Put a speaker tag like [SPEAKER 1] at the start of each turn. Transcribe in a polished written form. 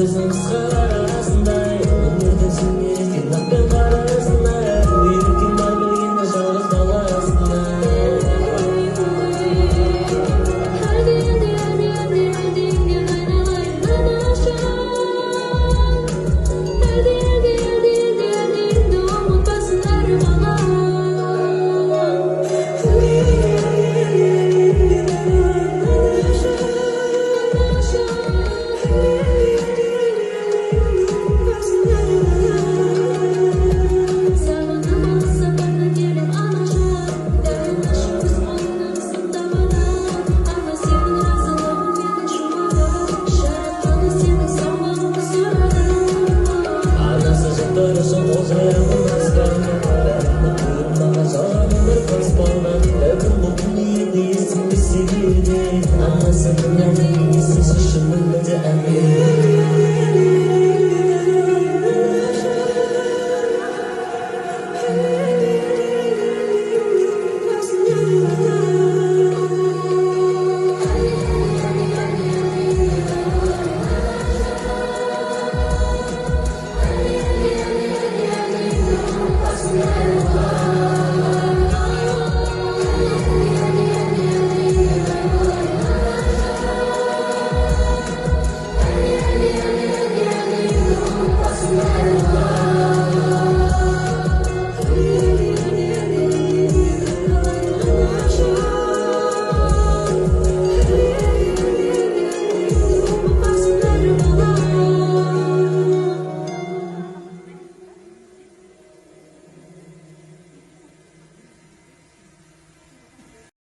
[SPEAKER 1] Біздің қысқар арасындай өмірдің сүйместен атпен қарасындай үйреткен бар білгенді жалғыз қаласындай Дұрысын озайамын аспанға бәрімді маған жалғанын бір қоспалдан бәлкім бұл дүниеде естімесе де анасының әні есесі шын өмірде